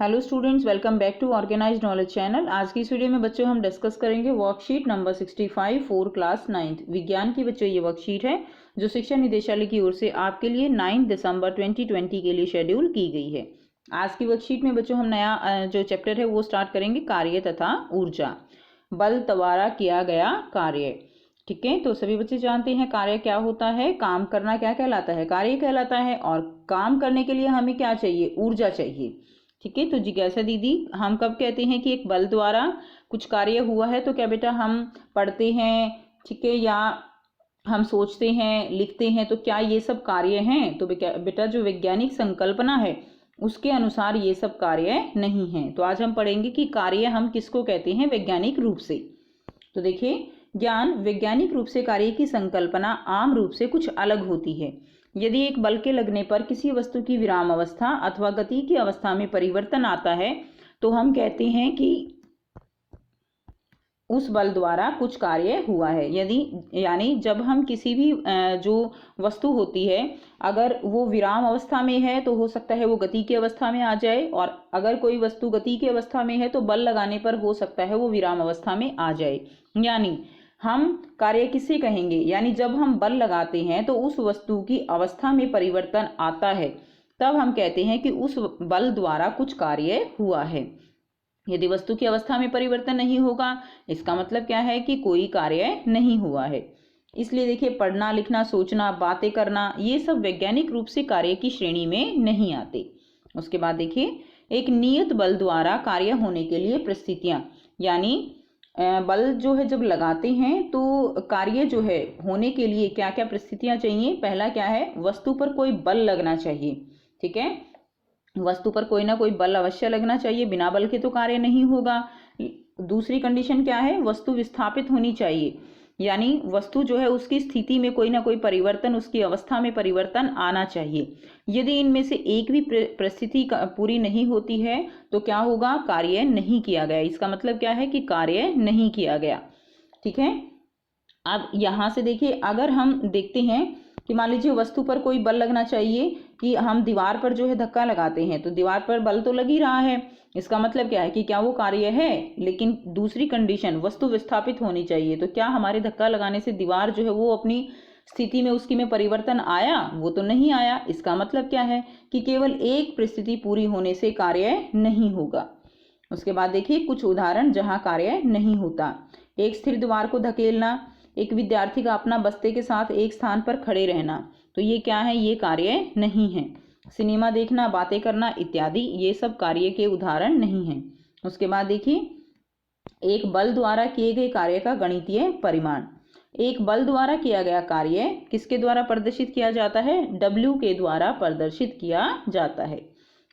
Hello students, welcome back to organised knowledge channel. आज की इस वीडियो में बच्चों हम डिस्कस करेंगे worksheet number 65 for class 9th विज्ञान की। बच्चों ये वर्कशीट है जो शिक्षा निदेशालय की ओर से आपके लिए 9 दिसंबर 2020 के लिए शेड्यूल की गई है। आज की वर्कशीट में बच्चों हम नया जो चैप्टर है वो स्टार्ट करेंगे, कार्य तथा ऊर्जा, बल द्वारा किया गया कार्य। ठीक है, तो सभी बच्चे जानते हैं कार्य क्या होता है। काम करना क्या कहलाता है? कार्य कहलाता है। और काम करने के लिए हमें क्या चाहिए? ऊर्जा चाहिए। ठीक है, तो जिज्ञासा दीदी, हम कब कहते हैं कि एक बल द्वारा कुछ कार्य हुआ है? तो क्या बेटा हम पढ़ते हैं, ठीक है, या हम सोचते हैं, लिखते हैं, तो क्या ये सब कार्य हैं? तो बेटा जो वैज्ञानिक संकल्पना है उसके अनुसार ये सब कार्य नहीं है। तो आज हम पढ़ेंगे कि कार्य हम किसको कहते हैं वैज्ञानिक रूप से। तो देखिए, ज्ञान वैज्ञानिक रूप से कार्य की संकल्पना आम रूप से कुछ अलग होती है। यदि एक बल के लगने पर किसी वस्तु की विराम अवस्था अथवा गति की अवस्था में परिवर्तन आता है तो हम कहते हैं कि उस बल द्वारा कुछ कार्य हुआ है। यानी जब हम किसी भी जो वस्तु होती है, अगर वो विराम अवस्था में है तो हो सकता है वो गति की अवस्था में आ जाए, और अगर कोई वस्तु गति की अवस्था में है तो बल लगाने पर हो सकता है वो विराम अवस्था में आ जाए। यानी हम कार्य किसे कहेंगे? यानी जब हम बल लगाते हैं तो उस वस्तु की अवस्था में परिवर्तन आता है, तब हम कहते हैं कि उस बल द्वारा कुछ कार्य हुआ है। यदि वस्तु की अवस्था में परिवर्तन नहीं होगा, इसका मतलब क्या है कि कोई कार्य नहीं हुआ है। इसलिए देखिए, पढ़ना, लिखना, सोचना, बातें करना, ये सब वैज्ञानिक रूप से कार्य की श्रेणी में नहीं आते। उसके बाद देखिए, एक नियत बल द्वारा कार्य होने के लिए परिस्थितियां, यानी बल जो है जब लगाते हैं तो कार्य जो है होने के लिए क्या क्या परिस्थितियां चाहिए। पहला क्या है? वस्तु पर कोई बल लगना चाहिए। ठीक है, वस्तु पर कोई ना कोई बल अवश्य लगना चाहिए, बिना बल के तो कार्य नहीं होगा। दूसरी कंडीशन क्या है? वस्तु विस्थापित होनी चाहिए, यानी वस्तु जो है उसकी स्थिति में कोई ना कोई परिवर्तन, उसकी अवस्था में परिवर्तन आना चाहिए। यदि इनमें से एक भी परिस्थिति पूरी नहीं होती है तो क्या होगा? कार्य नहीं किया गया। इसका मतलब क्या है कि कार्य नहीं किया गया। ठीक है, अब यहां से देखिए, अगर हम देखते हैं कि मान लीजिए वस्तु पर कोई बल लगना चाहिए, कि हम दीवार पर जो है धक्का लगाते हैं तो दीवार पर बल तो लग ही रहा है, इसका मतलब क्या है कि क्या वो कार्य है। लेकिन दूसरी कंडीशन, वस्तु विस्थापित होनी चाहिए। तो क्या हमारे धक्का लगाने से दीवार जो है वो अपनी स्थिति में, उसकी में परिवर्तन आया? वो तो नहीं आया। इसका मतलब क्या है कि केवल एक परिस्थिति पूरी होने से कार्य नहीं होगा। उसके बाद देखिए कुछ उदाहरण जहां कार्य नहीं होता। एक स्थिर दीवार को धकेलना, एक विद्यार्थी का अपना बस्ते के साथ एक स्थान पर खड़े रहना, तो ये क्या है? ये कार्य नहीं है। सिनेमा देखना, बातें करना इत्यादि, ये सब कार्य के उदाहरण नहीं हैं। उसके बाद देखिए, एक बल द्वारा किए गए कार्य का गणितीय परिमाण। एक बल द्वारा किया गया कार्य किसके द्वारा प्रदर्शित किया जाता है? W के द्वारा प्रदर्शित किया जाता है।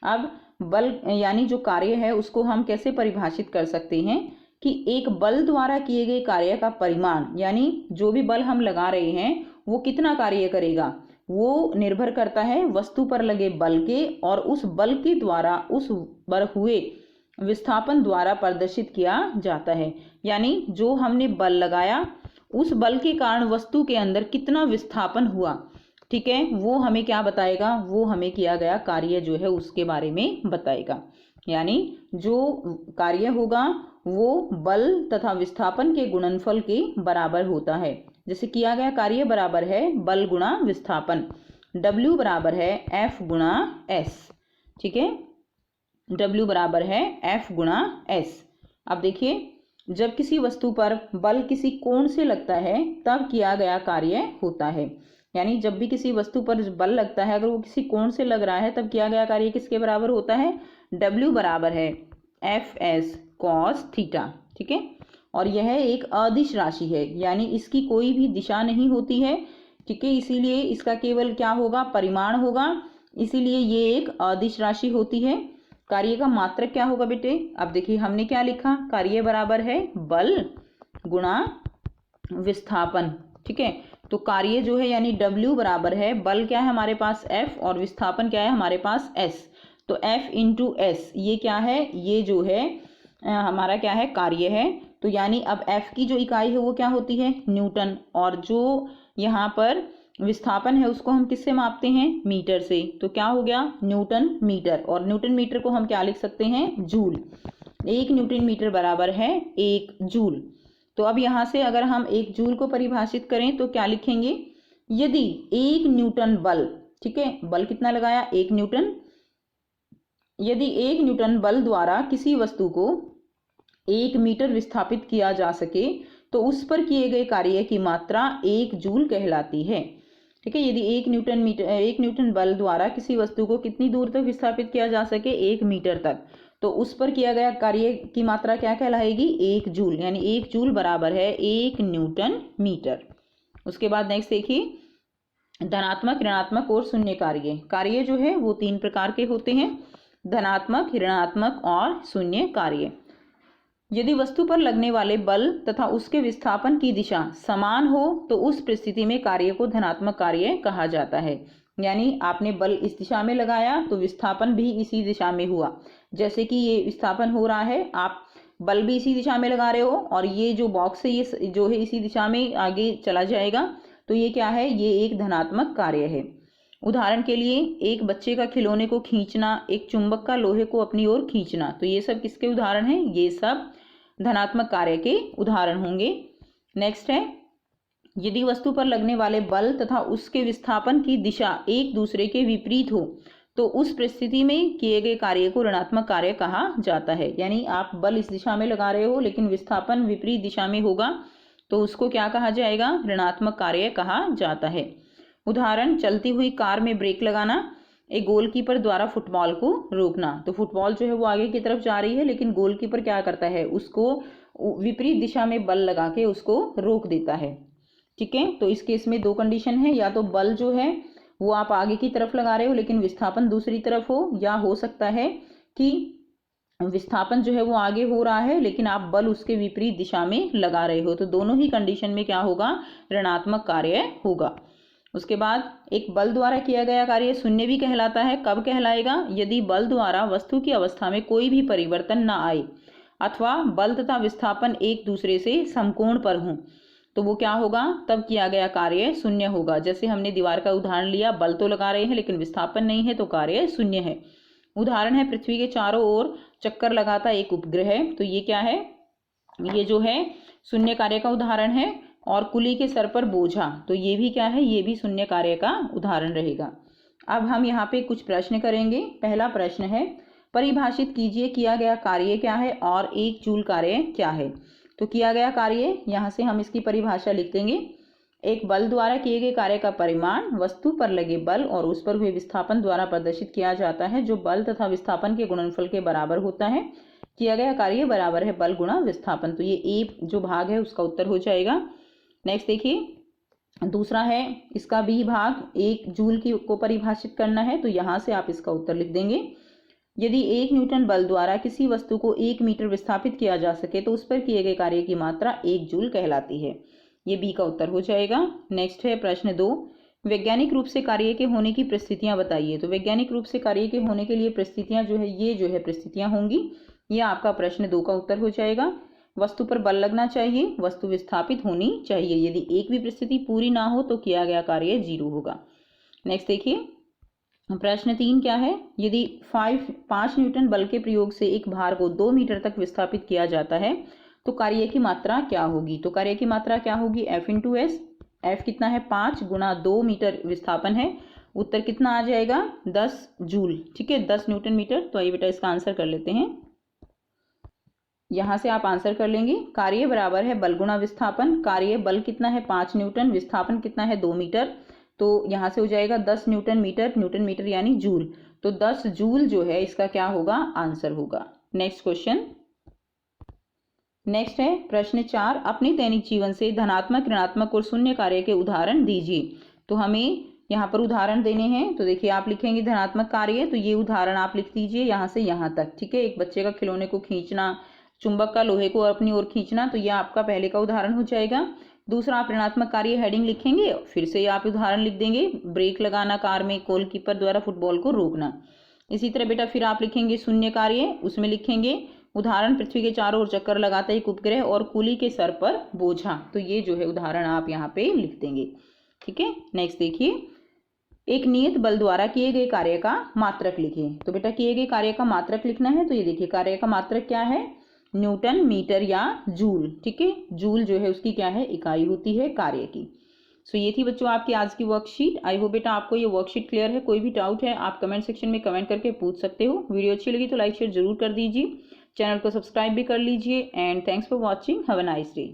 अब बल यानी जो कार्य है उसको हम कैसे परिभाषित कर सकते हैं कि एक बल द्वारा किए गए कार्य का परिमाण, यानी जो भी बल हम लगा रहे हैं वो कितना कार्य करेगा, वो निर्भर करता है वस्तु पर लगे बल के, और उस बल के द्वारा उस पर हुए विस्थापन द्वारा प्रदर्शित किया जाता है। यानी जो हमने बल लगाया, उस बल के कारण वस्तु के अंदर कितना विस्थापन हुआ, ठीक है, वो हमें क्या बताएगा? वो हमें किया गया कार्य जो है उसके बारे में बताएगा। यानी जो कार्य होगा वो बल तथा विस्थापन के गुणनफल के बराबर होता है। जैसे किया गया कार्य बराबर है बल गुणा विस्थापन, W बराबर है F गुणा S। ठीक है, W बराबर है F गुणा S। अब देखिए, जब किसी वस्तु पर बल किसी कोण से लगता है तब किया गया कार्य होता है। यानी जब भी किसी वस्तु पर बल लगता है, अगर वो किसी कोण से लग रहा है, तब किया गया कार्य किसके बराबर होता है? W बराबर है Fs cos थीटा। ठीक है, और यह एक अदिश राशि है, यानी इसकी कोई भी दिशा नहीं होती है। ठीक है, इसीलिए इसका केवल क्या होगा? परिमाण होगा। इसीलिए ये एक अदिश राशि होती है। कार्य का मात्रक क्या होगा बेटे? अब देखिए, हमने क्या लिखा? कार्य बराबर है बल गुणा विस्थापन। ठीक है, तो कार्य जो है यानी W बराबर है बल क्या है हमारे पास F, और विस्थापन क्या है हमारे पास S। तो F इंटू S ये क्या है? ये जो है हमारा क्या है? कार्य है। तो यानी अब F की जो इकाई है वो क्या होती है? न्यूटन, और जो यहाँ पर विस्थापन है उसको हम किससे मापते हैं? मीटर से। तो क्या हो गया? Newton metre. और न्यूटन मीटर को हम क्या लिख सकते हैं? जूल। 1 न्यूटन मीटर बराबर है 1 जूल। तो अब यहाँ से अगर हम 1 जूल को परिभाषित करें तो क्या लिखेंगे? यदि 1 न्यूटन बल, ठीक है, बल कितना लगाया? 1 न्यूटन। यदि 1 न्यूटन बल द्वारा किसी वस्तु को 1 मीटर विस्थापित किया जा सके तो उस पर किए गए कार्य की मात्रा 1 जूल कहलाती है। ठीक है, यदि 1 न्यूटन बल द्वारा किसी वस्तु को कितनी दूर तक विस्थापित किया जा सके? 1 मीटर तक, तो उस पर किया गया कार्य की मात्रा क्या कहलाएगी? 1 जूल। यानी 1 जूल बराबर है 1 न्यूटन मीटर। उसके बाद नेक्स्ट देखिए, धनात्मक, ऋणात्मक और शून्य कार्य। कार्य जो है वो 3 प्रकार के होते हैं, धनात्मक, ऋणात्मक और शून्य कार्य। यदि वस्तु पर लगने वाले बल तथा उसके विस्थापन की दिशा समान हो तो उस परिस्थिति में कार्य को धनात्मक कार्य कहा जाता है। यानी आपने बल इस दिशा में लगाया तो विस्थापन भी इसी दिशा में हुआ। जैसे कि ये विस्थापन हो रहा है, आप बल भी इसी दिशा में लगा रहे हो और ये जो बॉक्स है ये जो है इसी दिशा में आगे चला जाएगा, तो ये क्या है? ये एक धनात्मक कार्य है। उदाहरण के लिए, एक बच्चे का खिलौने को खींचना, एक चुंबक का लोहे को अपनी ओर खींचना, तो ये सब किसके उदाहरण हैं? ये सब धनात्मक कार्य के उदाहरण होंगे। नेक्स्ट है, यदि वस्तु पर लगने वाले बल तथा उसके विस्थापन की दिशा एक दूसरे के विपरीत हो तो उस परिस्थिति में किए गए कार्य को ऋणात्मक कार्य कहा जाता है। यानी आप बल इस दिशा में लगा रहे हो लेकिन विस्थापन विपरीत दिशा में होगा तो उसको क्या कहा जाएगा? ऋणात्मक कार्य कहा जाता है। उदाहरण, चलती हुई कार में ब्रेक लगाना, एक गोलकीपर द्वारा फुटबॉल को रोकना। तो फुटबॉल जो है वो आगे की तरफ जा रही है लेकिन गोलकीपर क्या करता है? उसको विपरीत दिशा में बल लगा के उसको रोक देता है। ठीक है, तो इस केस में 2 कंडीशन है, या तो बल जो है वो आप आगे की तरफ लगा रहे हो लेकिन विस्थापन दूसरी तरफ हो, या हो सकता है कि विस्थापन जो है वो आगे हो रहा है लेकिन आप बल उसके विपरीत दिशा में लगा रहे हो। तो दोनों ही कंडीशन में क्या होगा? ऋणात्मक कार्य होगा। उसके बाद, एक बल द्वारा किया गया कार्य शून्य भी कहलाता है। कब कहलाएगा? यदि बल द्वारा वस्तु की अवस्था में कोई भी परिवर्तन न आए अथवा बल तथा विस्थापन एक दूसरे से समकोण पर हों तो वो क्या होगा? तब किया गया कार्य शून्य होगा। जैसे हमने दीवार का उदाहरण लिया, बल तो लगा रहे हैं लेकिन विस्थापन नहीं है तो कार्य शून्य है। उदाहरण है, पृथ्वी के चारों ओर चक्कर लगाता एक उपग्रह, तो ये क्या है? ये जो है शून्य कार्य का उदाहरण है। और कुली के सर पर बोझा, तो ये भी क्या है? ये भी शून्य कार्य का उदाहरण रहेगा। अब हम यहाँ पे कुछ प्रश्न करेंगे। पहला प्रश्न है, परिभाषित कीजिए किया गया कार्य क्या है और 1 जूल कार्य क्या है। तो किया गया कार्य, यहाँ से हम इसकी परिभाषा लिख देंगे। एक बल द्वारा किए गए कार्य का परिमाण वस्तु पर लगे बल और उस पर हुए विस्थापन द्वारा प्रदर्शित किया जाता है, जो बल तथा विस्थापन के गुणनफल के बराबर होता है। किया गया कार्य बराबर है बल गुणा विस्थापन। तो ये ए जो भाग है उसका उत्तर हो जाएगा। नेक्स्ट देखिए, दूसरा है, इसका बी भाग 1 जूल को परिभाषित करना है, तो यहाँ से आप इसका उत्तर लिख देंगे। यदि 1 न्यूटन बल द्वारा किसी वस्तु को 1 मीटर विस्थापित किया जा सके तो उस पर किए गए कार्य की मात्रा 1 जूल कहलाती है। ये बी का उत्तर हो जाएगा। नेक्स्ट है प्रश्न 2, वैज्ञानिक रूप से कार्य के होने की परिस्थितियां बताइए। तो वैज्ञानिक रूप से कार्य के होने के लिए परिस्थितियां जो है, ये जो है परिस्थितियां होंगी। ये आपका प्रश्न 2 का उत्तर हो जाएगा। वस्तु पर बल लगना चाहिए, वस्तु विस्थापित होनी चाहिए। यदि एक भी परिस्थिति पूरी ना हो तो किया गया कार्य 0 होगा। नेक्स्ट देखिए, प्रश्न 3 क्या है? यदि 5 न्यूटन बल के प्रयोग से एक भार को 2 मीटर तक विस्थापित किया जाता है तो कार्य की मात्रा क्या होगी? तो कार्य की मात्रा क्या होगी? F/S। F कितना है? 5 गुणा 2 मीटर विस्थापन है। उत्तर कितना आ जाएगा? 10 जूल। ठीक है, 10 न्यूटन मीटर। तो आइए बेटा इसका आंसर कर लेते हैं। यहाँ से आप आंसर कर लेंगे। कार्य बराबर है बल गुणा विस्थापन। कार्य बल कितना है? 5 न्यूटन, विस्थापन कितना है? 2 मीटर। तो यहाँ से हो जाएगा 10 न्यूटन मीटर, न्यूटन मीटर यानी जूल। तो 10 जूल जो है इसका क्या होगा? आंसर होगा। नेक्स्ट क्वेश्चन, नेक्स्ट है प्रश्न 4, अपने दैनिक जीवन से धनात्मक, ऋणात्मक और शून्य कार्य के उदाहरण दीजिए। तो हमें यहाँ पर उदाहरण देने हैं। तो देखिए, आप लिखेंगे धनात्मक कार्य, तो ये उदाहरण आप लिख दीजिए यहाँ से यहाँ तक। ठीक है, एक बच्चे का खिलौने को खींचना, चुंबक का लोहे को अपनी ओर खींचना, तो यह आपका पहले का उदाहरण हो जाएगा। दूसरा, आप ऋणात्मक कार्य हेडिंग लिखेंगे, फिर से आप उदाहरण लिख देंगे, ब्रेक लगाना कार में, गोलकीपर द्वारा फुटबॉल को रोकना। इसी तरह बेटा फिर आप लिखेंगे शून्य कार्य, उसमें लिखेंगे उदाहरण, पृथ्वी के चारों ओर चक्कर लगाता एक उपग्रह और कुली के सर पर बोझा। तो ये जो है उदाहरण आप यहाँ पे लिख देंगे। ठीक है। नेक्स्ट देखिए, एक नियत बल द्वारा किए गए कार्य का मात्रक लिखें। तो बेटा किए गए कार्य का मात्रक लिखना है, तो ये देखिए कार्य का मात्रक क्या है, न्यूटन मीटर या जूल। ठीक है, जूल जो है उसकी क्या है, इकाई होती है कार्य की। सो ये थी बच्चों आपकी आज की वर्कशीट। आई होप बेटा आपको ये वर्कशीट क्लियर है। कोई भी डाउट है आप कमेंट सेक्शन में कमेंट करके पूछ सकते हो। वीडियो अच्छी लगी तो लाइक शेयर जरूर कर दीजिए, चैनल को सब्सक्राइब भी कर लीजिए। And thanks for watching, have a nice day.